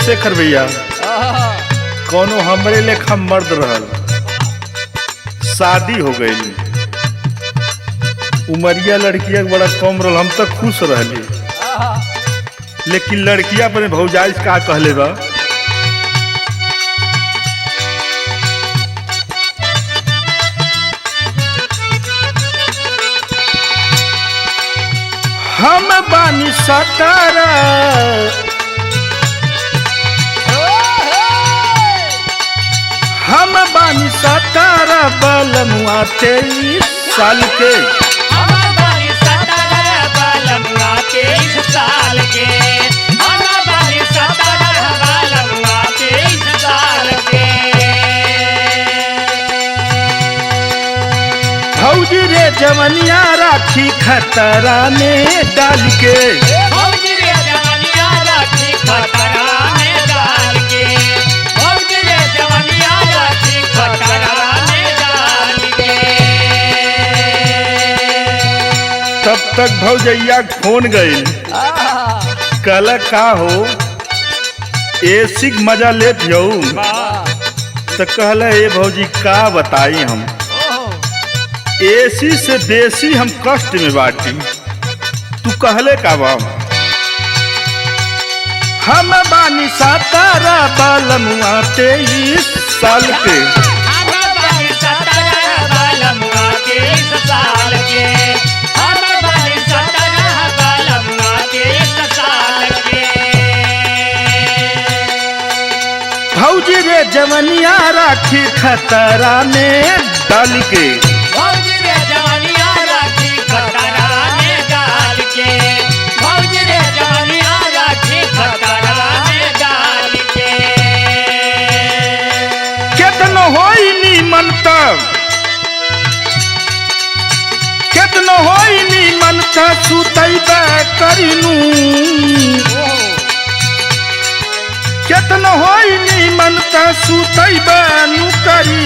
शेखर भैया कोनो हमरे लेखा मर्द रहल, शादी हो गई, उमरिया लड़किया बड़ा कम रहल, हम तो खुश रहली, लेकिन लड़किया अपने भौजाई का कहले बा, हम बानी सतारा हम बानी सतारा बलमुआ 23 साल के, हम बानी सतारा बलमुआ 23 साल के, हम बानी सतारा बलमुआ 23 साल के। भौजी रे जवनिया राखी खतरा में डाल के, भौजी रे जवनिया राखी खतरा में डाल के, भौजी रे जवनिया राखी खतरा में डाल के। तब तक भौजैया फोन गई, कल का हो एसी के मजा लेत जाऊ, तो कहला ए भौजी का बताई, हम एसी से देसी हम कष्ट में बाटी, तू कहले का बा, हम बानी सतारा बलमुआ 23 साल के, हम बानी सतारा बलमुआ 23 साल के, हम बानी सतारा बलमुआ 23 साल के। भौजी रे जवनिया राखी खतरा में डाल के, भौजी रे जवनिया राखी खतरा में डाल के, भौजी रे जवनिया राखी खतरा में डाल के। केतनो होई नीमन तब, केतनो होई नीमन त सुतैबे करिनू, केतनो होई नीमन त सुतैबे नु करी,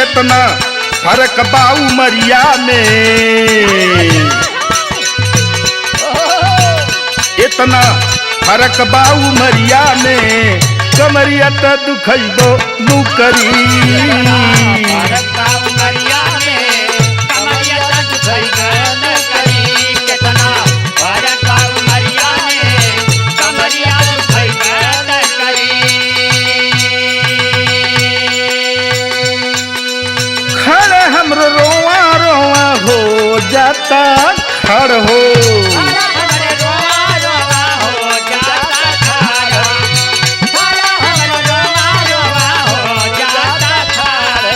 इतना फर्क बा उमरिया में, इतना फर्क बा उमरिया में, कमरिया त दुखैबो नु करी, भारत का उमरिया में कमरिया त दुखैबो न करी, कितना भारत का उमरिया में कमरिया दुखैबो न करी। खड़े हमरो रोवा रोवा हो जाता खड़ हो, हमरे रोवा रोवा हो जाता खाड़, हमरे रोवा रोवा हो जाता खाड़।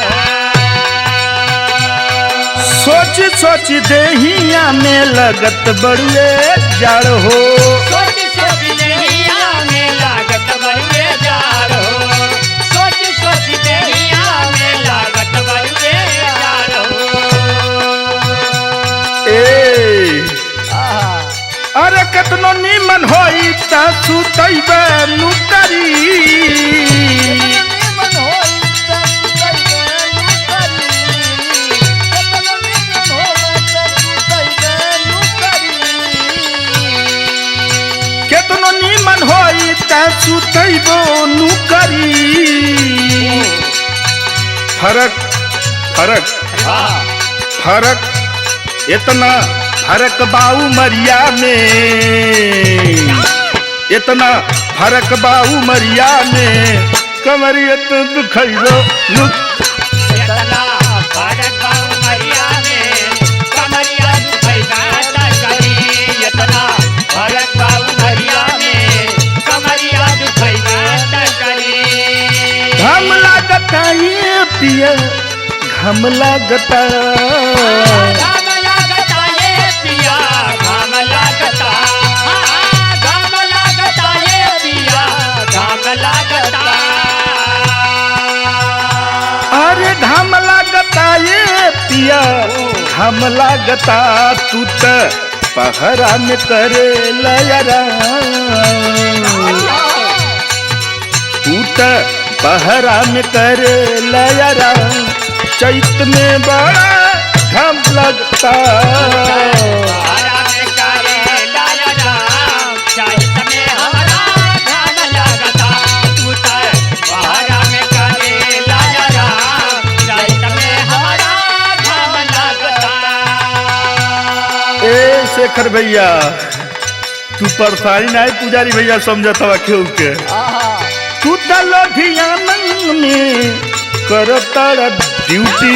सोच सोच देहिया में लगत बड़ुए जड़ हो, सोच सोच देहिया में लागत बड़ुए जार हो, सोच सोच देहिया में लागत बड़ुए जार हो। ए अरे कतनो नीमन होई त सुतैबे नु करी, केतनो नीमन होई त सुतैबो नु करी, फरक फरक फरक इतना फर्क बाऊ मरिया में, इतना फर्क बाऊ मरिया में, कमरियत दुखैबो नु, इतना भारत का उमरिया में कमरिया दुखैबो न करी, इतना भारत का उमरिया में कमरिया दुखैबो न करी। घम लागता ये पिया, घम लागता, घाम लागता ये पिया, घाम लागता, घाम लागता ये पिया, घाम लागता। अरे घम लागता ये पिया, घम लागता, तू त पहरा में करे लयरा, तू त पहरा में करे लयरा, चैत में बड़ा घम लगता, हरा में करे लाया राम, चैत में हमारा घाम लागता, शेखर भैया तू परेशानी ना पुजारी भैया समझत हवा केहू के तू त लुधियाना में करता ड्यूटी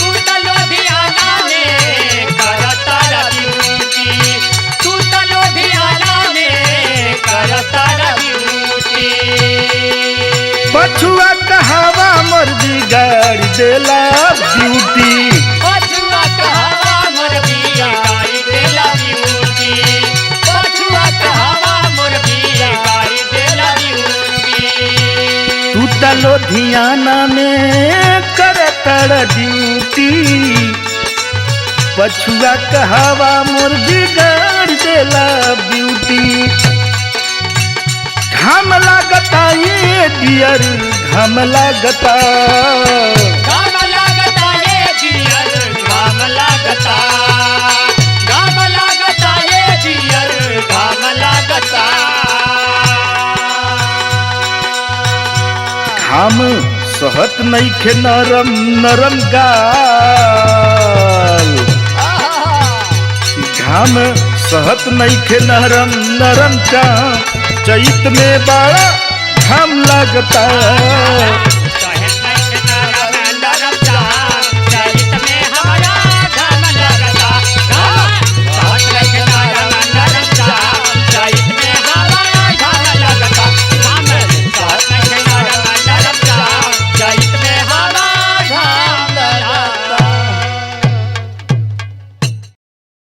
तू त लुधियाना में करता ड्यूटी तू त लुधियाना में करता ड्यूटी पछुआ कहवा मोर बिगाड़ देला ड्यूटी पछुआ कहवा मोर बिगाड़ देला ड्यूटी पछुआ कहवा मोर बिगाड़ देला ड्यूटी तू त लुधियाना में करता ड्यूटी पछुआ कहवा मोर बिगाड़ देला ड्यूटी घाम लागता ये डियर घाम लागता ये डियर घाम लागता ये डियर घाम लागता घाम सहत नइखे नरम नरम गाल घाम सहत नइखे नरम नरम का चैत में बड़ा घाम लगता